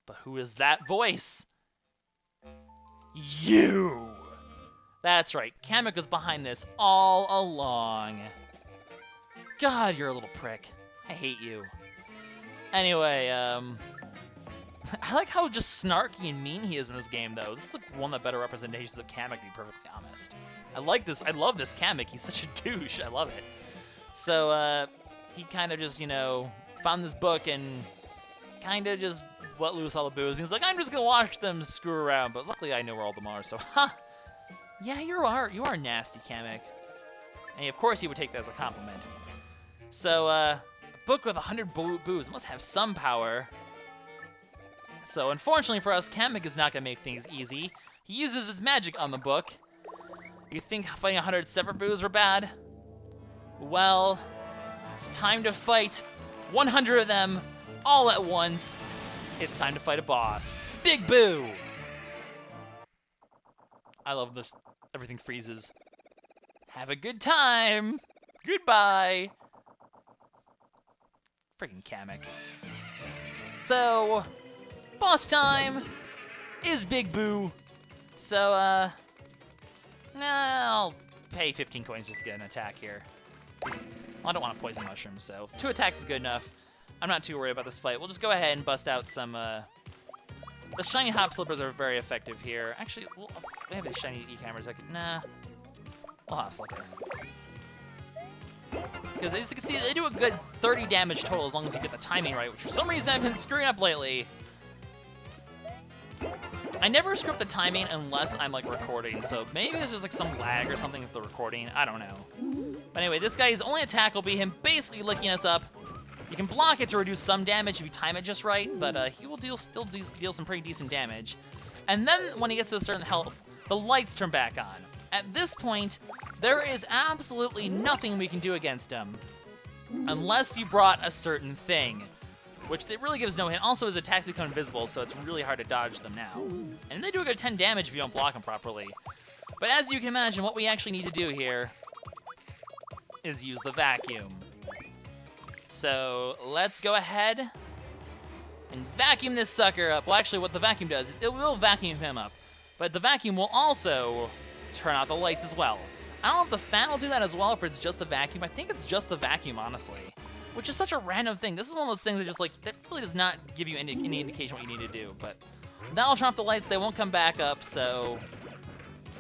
But who is that voice? You! That's right, Kamek was behind this all along. God, you're a little prick. I hate you. Anyway, I like how just snarky and mean he is in this game, though. This is like one of the better representations of Kamek, to be perfectly honest. I like this. I love this Kamek. He's such a douche. I love it. So, he kind of just, you know, found this book and kind of just let loose all the boos. And he's like, I'm just going to watch them screw around. But luckily, I know where all of them are. So, yeah, you are nasty, Kamek. And of course, he would take that as a compliment. So, a book with 100 boos must have some power. So, unfortunately for us, Kamek is not going to make things easy. He uses his magic on the book. You think fighting 100 separate boos were bad? Well, it's time to fight 100 of them all at once. It's time to fight a boss. Big Boo! I love this. Everything freezes. Have a good time! Goodbye! Freaking Kamek. So, boss time is Big Boo. So, I'll pay 15 coins just to get an attack here. Well, I don't want a poison mushroom, so 2 attacks is good enough. I'm not too worried about this fight. We'll just go ahead and bust out some, the shiny hop slippers are very effective here. Actually, we have these shiny e-cameras. Nah. We'll hop slipper. Because as you can see, they do a good 30 damage total as long as you get the timing right, which for some reason I've been screwing up lately. I never screw up the timing unless I'm like recording, so maybe there's just like some lag or something with the recording. I don't know. But anyway, this guy's only attack will be him basically licking us up. You can block it to reduce some damage if you time it just right, but he will still deal some pretty decent damage. And then when he gets to a certain health, the lights turn back on. At this point, there is absolutely nothing we can do against him unless you brought a certain thing, which it really gives no hint. Also, his attacks become invisible, so it's really hard to dodge them now. And they do a good 10 damage if you don't block them properly. But as you can imagine, what we actually need to do here is use the vacuum. So let's go ahead and vacuum this sucker up. Well, actually, what the vacuum does, it will vacuum him up. But the vacuum will also turn out the lights as well. I don't know if the fan will do that as well, if it's just the vacuum. I think it's just the vacuum, honestly. Which is such a random thing. This is one of those things that just like, that really does not give you any indication what you need to do. But that'll turn off the lights, they won't come back up, so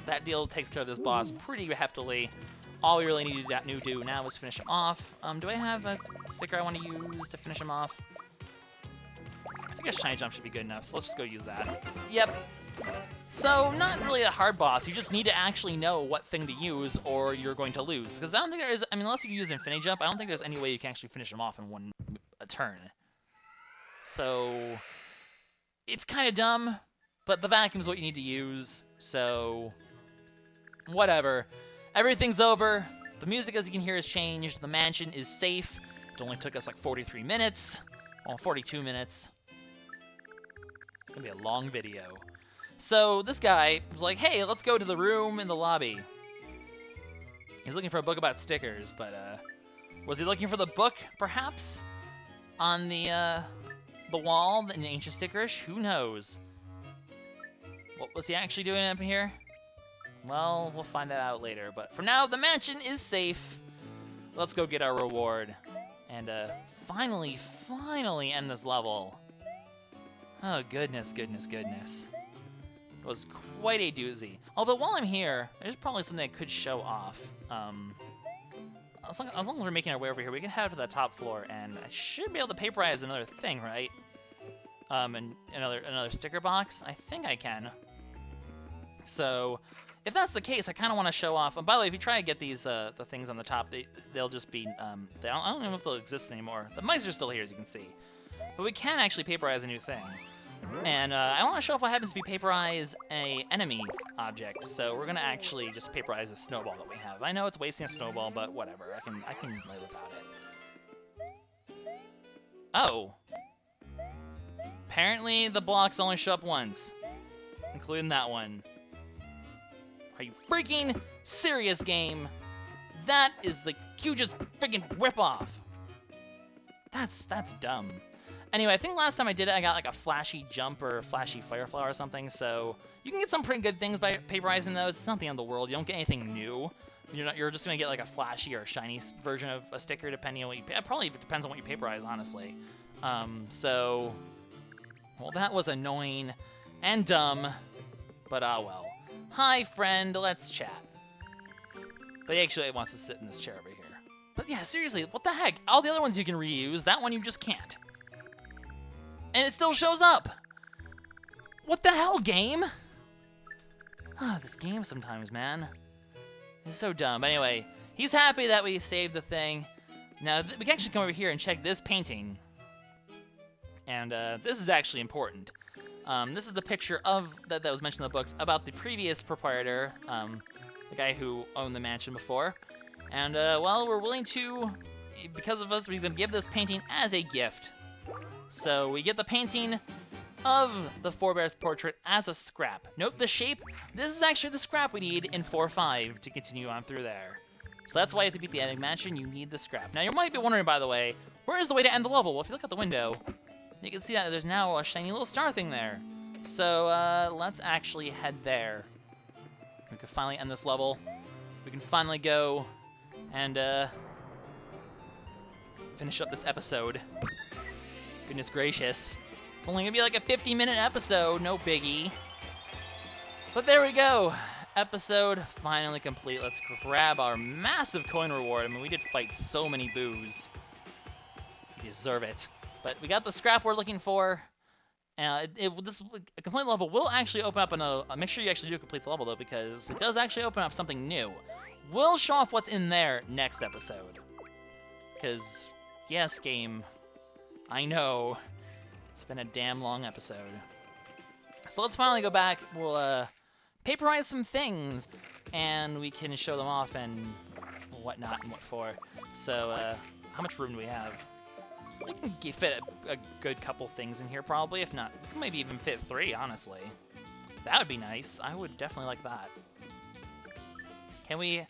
that deal takes care of this boss pretty heftily. All we really need to do now is finish him off. Do I have a sticker I want to use to finish him off? I think a shiny jump should be good enough, so let's just go use that. Yep. So, not really a hard boss, you just need to actually know what thing to use or you're going to lose. Because I don't think there is, I mean, unless you use Infinity Jump, I don't think there's any way you can actually finish him off in one turn. So, it's kind of dumb, but the vacuum is what you need to use, so whatever. Everything's over, the music as you can hear has changed, the mansion is safe. It only took us like 43 minutes, well, 42 minutes. It's gonna be a long video. So this guy was like, hey, let's go to the room in the lobby. He's looking for a book about stickers, but was he looking for the book, perhaps? On the wall in ancient stickerish? Who knows? What was he actually doing up here? Well, we'll find that out later, but for now, the mansion is safe. Let's go get our reward. And finally end this level. Oh, goodness. It was quite a doozy. Although while I'm here, there's probably something I could show off. As long as we're making our way over here, we can head up to the top floor, and I should be able to paperize another thing, right? And another sticker box. I think I can. So, if that's the case, I kind of want to show off. And by the way, if you try to get these the things on the top, they'll just be I don't know if they'll exist anymore. The mice are still here, as you can see, but we can actually paperize a new thing. And I want to show if what happens if you paperize a enemy object. So we're gonna actually just paperize a snowball that we have. I know it's wasting a snowball, but whatever. I can live without it. Oh. Apparently the blocks only show up once, including that one. Are you freaking serious, game? That is the hugest freaking ripoff. That's dumb. Anyway, I think last time I did it, I got like a flashy jump or flashy firefly or something, so you can get some pretty good things by paperizing those. It's not the end of the world. You don't get anything new. You're just gonna get like a flashy or shiny version of a sticker depending on what you probably depends on what you paperize, honestly. So, well, that was annoying and dumb, but well. Hi, friend, let's chat. But he actually wants to sit in this chair over here. But yeah, seriously, what the heck? All the other ones you can reuse, that one you just can't. And it still shows up! What the hell, game? This game sometimes, man. It's so dumb. But anyway, he's happy that we saved the thing. Now, we can actually come over here and check this painting. And this is actually important. This is the picture of that was mentioned in the books about the previous proprietor, the guy who owned the mansion before. And, well, we're willing to, because of us, he's going to give this painting as a gift. So we get the painting of the forebear's portrait as a scrap. Note the shape. This is actually the scrap we need in 4-5 to continue on through there. So that's why you have to beat the Enigmansion. You need the scrap. Now you might be wondering, by the way, where is the way to end the level? Well, if you look at the window, you can see that there's now a shiny little star thing there. So let's actually head there. We can finally end this level. We can finally go and finish up this episode. Goodness gracious. It's only gonna be like a 50-minute episode, no biggie. But there we go. episode finally complete. Let's grab our massive coin reward. I mean, we did fight so many boos. We deserve it. But we got the scrap we're looking for. This a complete level will actually open up another. Make sure you actually do complete the level though, because it does actually open up something new. We'll show off what's in there next episode. Because yes, game, I know it's been a damn long episode. So let's finally go back. We'll paperize some things, and we can show them off and whatnot and what for. So how much room do we have? We can fit a good couple things in here, probably. If not, we can maybe even fit 3, honestly. That would be nice. I would definitely like that. Can we?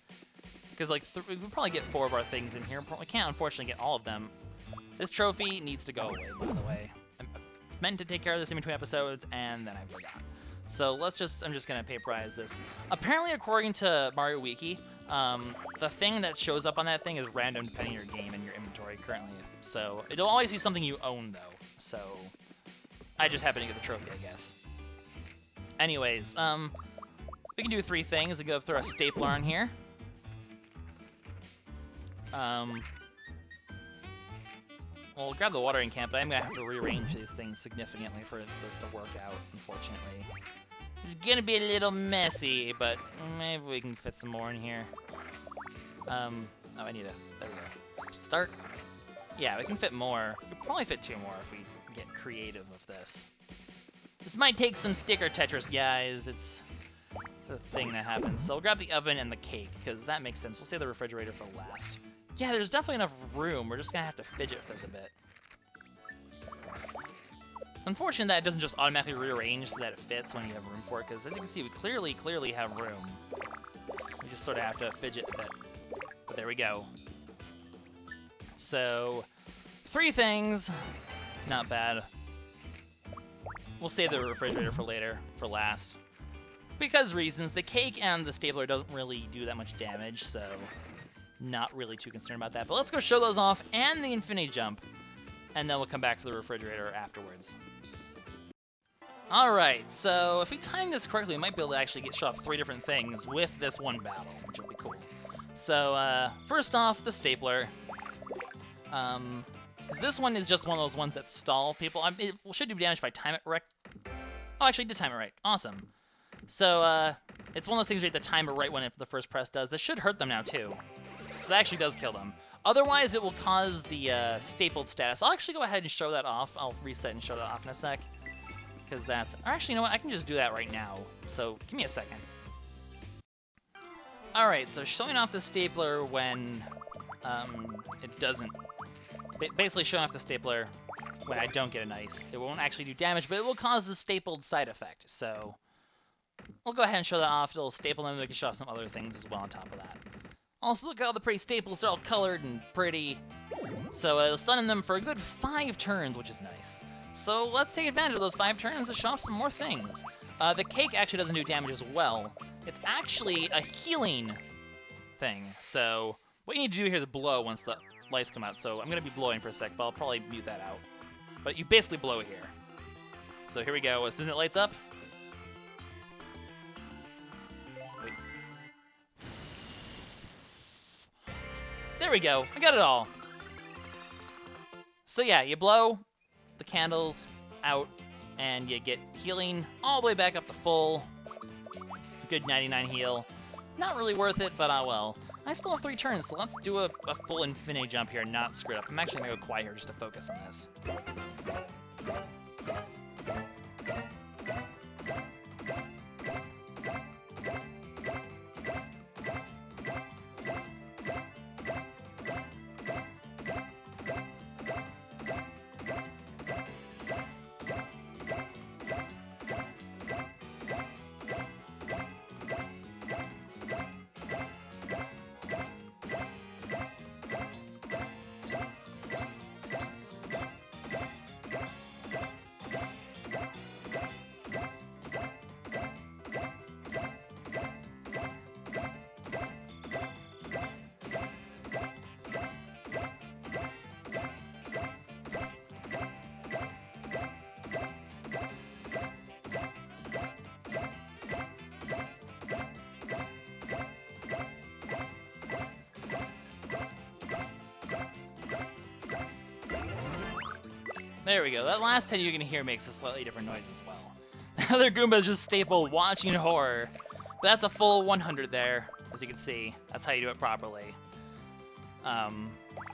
Because, like, we could probably get 4 of our things in here. We can't, unfortunately, get all of them. This trophy needs to go away, by the way. I meant to take care of this in between episodes, and then I forgot. So let's just, I'm just going to paperize this. Apparently, according to Mario Wiki, the thing that shows up on that thing is random depending on your game and your inventory currently. So it'll always be something you own though. So I just happen to get the trophy, I guess. Anyways, we can do 3 things. We go throw a stapler on here. We'll grab the watering can, but I'm gonna have to rearrange these things significantly for this to work out, unfortunately. It's gonna be a little messy, but maybe we can fit some more in here. Oh, I need there we go. Start. Yeah, we can fit more. We could probably fit 2 more if we get creative with this. This might take some sticker Tetris, guys. It's the thing that happens. So we'll grab the oven and the cake, because that makes sense. We'll save the refrigerator for last. Yeah, there's definitely enough room. We're just gonna have to fidget with this a bit. It's unfortunate that it doesn't just automatically rearrange so that it fits when you have room for it, because as you can see, we clearly have room. We just sort of have to fidget a bit. But there we go. So, 3 things. Not bad. We'll save the refrigerator for later, for last. Because reasons, the cake and the stapler doesn't really do that much damage, so not really too concerned about that. But let's go show those off, and the infinity jump, and then we'll come back for the refrigerator afterwards. Alright, so if we time this correctly, we might be able to actually show off 3 different things with this one battle, which will be cool. So, first off, the stapler. Because this one is just one of those ones that stall people. It should do damage if I time it right. Oh, actually, I did time it right. Awesome. So, it's one of those things where you have to time it right when the first press does. This should hurt them now, too. So that actually does kill them. Otherwise, it will cause the stapled status. I'll actually go ahead and show that off. I'll reset and show that off in a sec. Because that's... Or actually, you know what? I can just do that right now. So, give me a second. Alright, so showing off the stapler when it doesn't... Basically showing off the stapler when I don't get a nice. It won't actually do damage, but it will cause the stapled side effect. So, we'll go ahead and show that off. It'll staple them, and we can show off some other things as well on top of that. Also, look at all the pretty staples. They're all colored and pretty. So, it'll stun them for a good 5 turns, which is nice. So, let's take advantage of those 5 turns to show off some more things. The cake actually doesn't do damage as well. It's actually a healing thing. So, what you need to do here is blow once the lights come out. So, I'm going to be blowing for a sec, but I'll probably mute that out. But you basically blow here. So, here we go. As soon as it lights up. Wait. There we go. I got it all. So, yeah, you blow the candles out, and you get healing all the way back up to full. Good 99 heal. Not really worth it, but well. I still have 3 turns, so let's do a full infinity jump here, not screw it up. I'm actually going to go quiet here just to focus on this. There we go. That last 10 you're going to hear makes a slightly different noise as well. The other Goomba is just staple watching horror. But that's a full 100 there, as you can see. That's how you do it properly.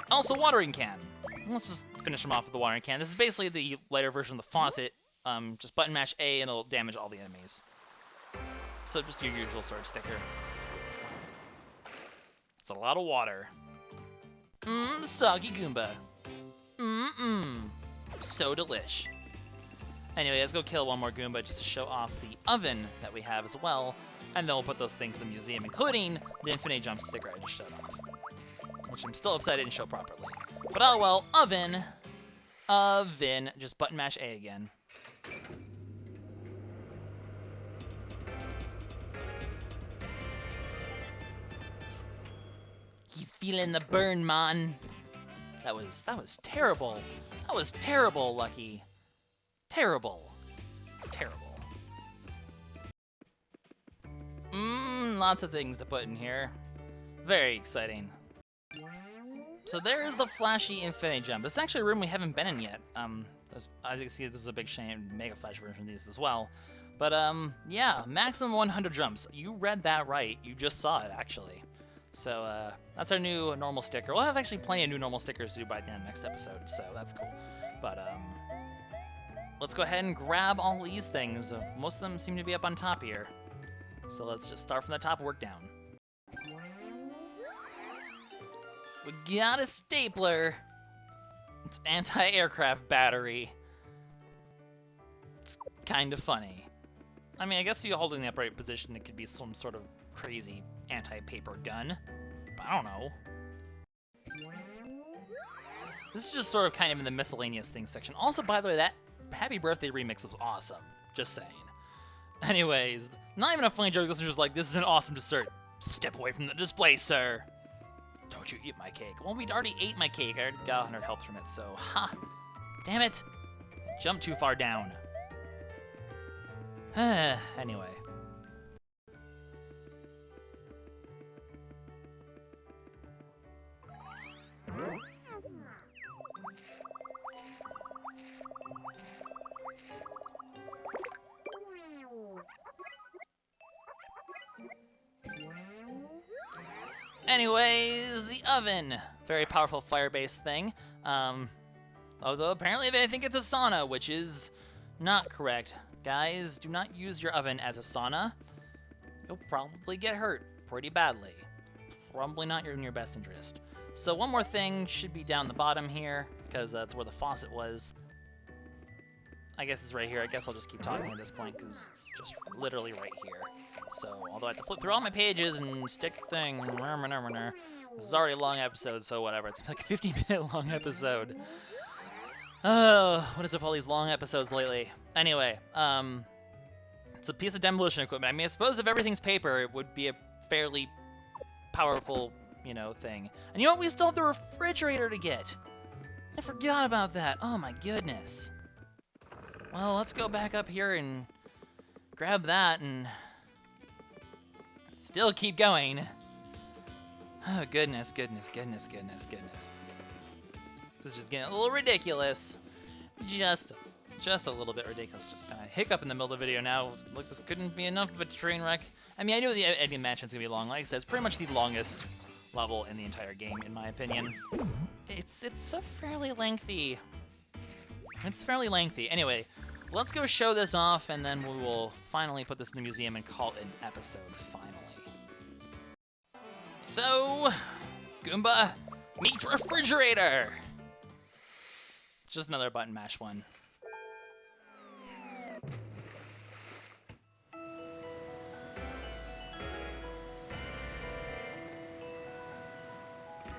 Also, watering can. Let's just finish them off with the watering can. This is basically the lighter version of the faucet. Just button mash A and it'll damage all the enemies. So just your usual sort of sticker. It's a lot of water. Soggy Goomba. So delish. Anyway, let's go kill one more Goomba just to show off the oven that we have as well. And then we'll put those things in the museum, including the infinity jump sticker I just showed off. Which I'm still excited to show properly. But oh well, oven. Just button mash A again. He's feeling the burn, man. That was terrible. That was terrible, Lucky. Terrible. Terrible. Lots of things to put in here. Very exciting. So there's the flashy infinity jump. This is actually a room we haven't been in yet. As you can see, this is a big shame mega flash version of these as well. But yeah, maximum 100 jumps. You read that right. You just saw it actually. So that's our new normal sticker. We'll have actually plenty of new normal stickers to do by the end of next episode, so that's cool. But let's go ahead and grab all these things. Most of them seem to be up on top here. So let's just start from the top and work down. We got a stapler. It's anti-aircraft battery. It's kind of funny. I mean, I guess if you hold it in the upright position, it could be some sort of crazy anti-paper gun. But I don't know. This is just sort of kind of in the miscellaneous things section. Also, by the way, that Happy Birthday remix was awesome. Just saying. Anyways, not even a funny joke. This is just like, this is an awesome dessert. Step away from the display, sir. Don't you eat my cake. Well, we'd already ate my cake. I already got 100 health from it, so ha! Damn it! Jumped too far down. Anyway. Anyways, the oven. Very powerful fire-based thing. Although apparently they think it's a sauna, which is not correct. Guys, do not use your oven as a sauna. You'll probably get hurt pretty badly. Probably not in your best interest. So one more thing should be down the bottom here, because that's where the faucet was. I guess it's right here. I guess I'll just keep talking at this point, because it's just literally right here. So, although I have to flip through all my pages and stick the thing, this is already a long episode, so whatever. It's like a 50-minute long episode. Oh, what is up with all these long episodes lately? Anyway, it's a piece of demolition equipment. I mean, I suppose if everything's paper, it would be a fairly powerful, you know, thing. And you know what? We still have the refrigerator to get. I forgot about that. Oh my goodness. Well, let's go back up here and grab that and still keep going. Oh, goodness. This is just getting a little ridiculous. Just a little bit ridiculous. Just kind of hiccup in the middle of the video now. Look, this couldn't be enough of a train wreck. I mean, I know the Enigmansion's gonna be long. Like I said, it's pretty much the longest level in the entire game, in my opinion. It's a fairly lengthy. It's fairly lengthy. Anyway, let's go show this off, and then we will finally put this in the museum and call it an episode, finally. So, Goomba, meet refrigerator! It's just another button mash one.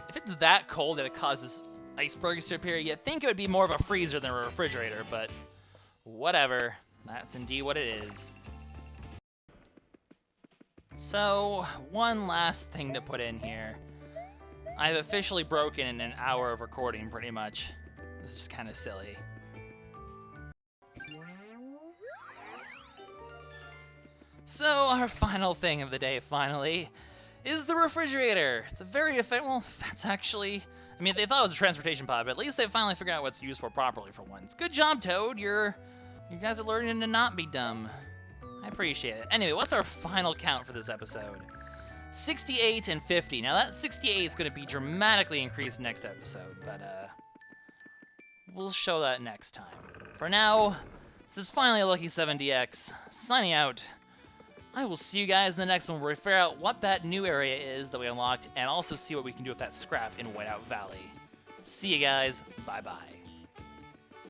If it's that cold that it causes icebergs to appear, you'd think it would be more of a freezer than a refrigerator, but whatever. That's indeed what it is. So, one last thing to put in here. I've officially broken in an hour of recording, pretty much. This is just kind of silly. So, our final thing of the day, finally, is the refrigerator. It's a very effective, well, that's actually, I mean, they thought it was a transportation pod, but at least they finally figured out what it's used for properly for once. Good job, Toad. You guys are learning to not be dumb. I appreciate it. Anyway, what's our final count for this episode? 68 and 50. Now that 68 is going to be dramatically increased next episode, but we'll show that next time. For now, this is finally LuckySevenDX signing out. I will see you guys in the next one where we figure out what that new area is that we unlocked and also see what we can do with that scrap in Whiteout Valley. See you guys. Bye-bye.